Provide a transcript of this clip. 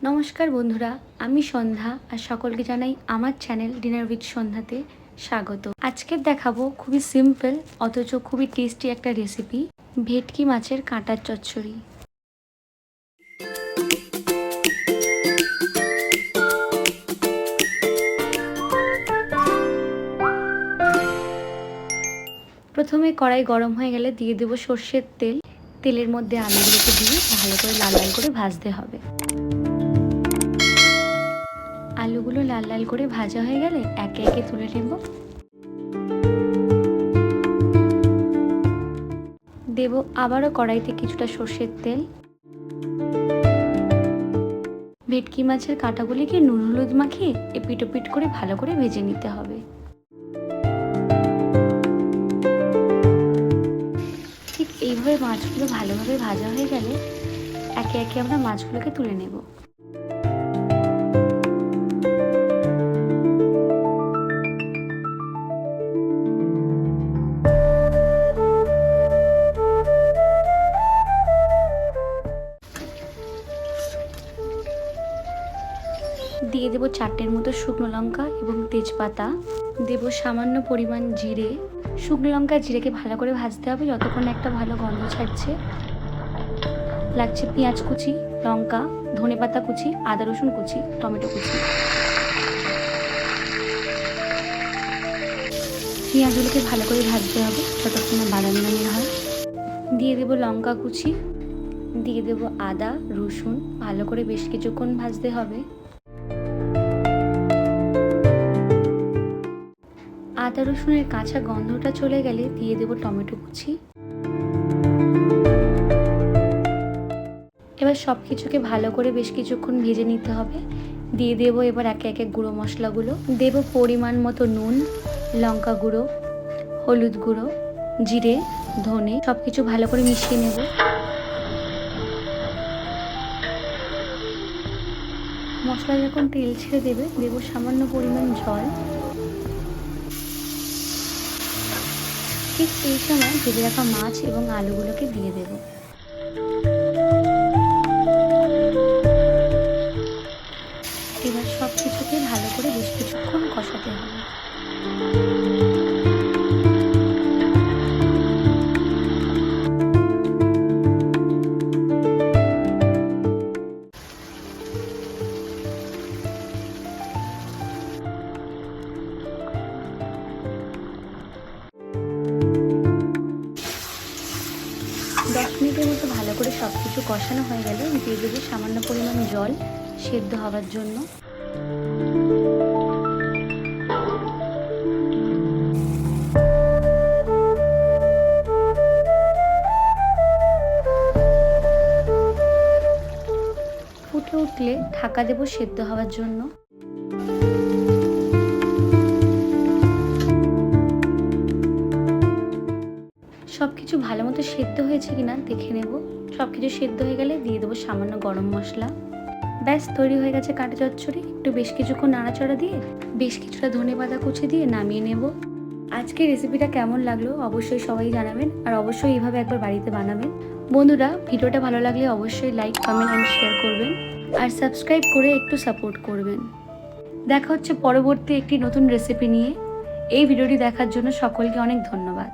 নমস্কার বন্ধুরা, আমি সন্ধ্যা আর সকলকে জানাই আমার চ্যানেল ডিনার উইথ সন্ধ্যাতে স্বাগত। আজকে দেখাবো খুবই সিম্পল অথচ খুবই টেস্টি একটা রেসিপি, ভেটকি মাছের কাঁটার চচ্চড়ি। প্রথমে কড়াই গরম হয়ে গেলে দিয়ে দেবো সর্ষের তেল। তেলের মধ্যে আলুগুলোকে দিয়ে ভালো করে লাল লাল করে ভাজতে হবে। আলুগুলো লাল লাল করে ভাজা হয়ে গেলে একে একে তুলে নেব। দেব আবারও কড়াইতে কিছুটা সর্ষের তেল। ভেটকি মাছের কাঁটাগুলিকে নুন হলুদ মাখিয়ে এপিট ওপিট করে ভালো করে ভেজে নিতে হবে। ঠিক এইভাবে মাছগুলো ভালোভাবে ভাজা হয়ে গেলে একে একে আমরা মাছগুলোকে তুলে নেব। দিয়ে দেবো 4টের মতো শুকনো লঙ্কা এবং তেজপাতা। দেব সামান্য পরিমাণ জিরে। শুকনো লঙ্কা জিরেকে ভালো করে ভাজতে হবে যতক্ষণ একটা ভালো গন্ধ ছাড়ছে। লাগছে পেঁয়াজ কুচি, লঙ্কা, ধনেপাতা কুচি, আদা রসুন কুচি, টমেটো কুচি। পেঁয়াজগুলোকে ভালো করে ভাজতে হবে যতক্ষণ না বাদামি রঙের হয়। দিয়ে দেবো লঙ্কা কুচি, দিয়ে দেবো আদা রসুন, ভালো করে বেশ কিছুক্ষণ ভাজতে হবে। আদা রসুনের কাঁচা গন্ধটা চলে গেলে দিয়ে দেবো টমেটো কুচি। এবার সব কিছুকে ভালো করে বেশ কিছুক্ষণ ভেজে নিতে হবে। দিয়ে দেবো এবার একে একে গুঁড়ো মশলাগুলো। দেবো পরিমাণ মতো নুন, লঙ্কা গুঁড়ো, হলুদ গুঁড়ো, জিরে, ধনে, সব কিছু ভালো করে মিশিয়ে নেব। মশলা যখন তেল ছেড়ে দেবে দেবো সামান্য পরিমাণ জল। ঠিক এই সময় ভেজে রাখা মাছ এবং আলুগুলোকে দিয়ে দেব। এবার সব কিছুকে ভালো করে বেশ কিছুক্ষণ কষাতে হবে। দশ মিনিটের মতো ভালো করে সব কিছু কষানো হয়ে গেলে দিয়ে দেবো সামান্য পরিমাণ জল সেদ্ধ হওয়ার জন্য। ফুটে উঠলে ঢাকা দেবো সেদ্ধ হওয়ার জন্য। সব কিছু ভালো মতো সেদ্ধ হয়েছে কিনা দেখে নেব। সব কিছু সেদ্ধ হয়ে গেলে দিয়ে দেবো সামান্য গরম মশলা। ব্যাস তৈরি হয়ে গেছে কাঁটা চচ্চড়ি। একটু বেশ কিছুক্ষণ নাড়াচাড়া দিয়ে বেশ কিছুটা ধনেপাতা কুচি দিয়ে নামিয়ে নেব। আজকের রেসিপিটা কেমন লাগলো অবশ্যই সবাই জানাবেন, আর অবশ্যই এইভাবে একবার বাড়িতে বানাবেন। বন্ধুরা, ভিডিওটা ভালো লাগলে অবশ্যই লাইক, কমেন্ট অ্যান্ড শেয়ার করবেন, আর সাবস্ক্রাইব করে একটু সাপোর্ট করবেন। দেখা হচ্ছে পরবর্তী একটি নতুন রেসিপি নিয়ে। এই ভিডিওটি দেখার জন্য সকলকে অনেক ধন্যবাদ।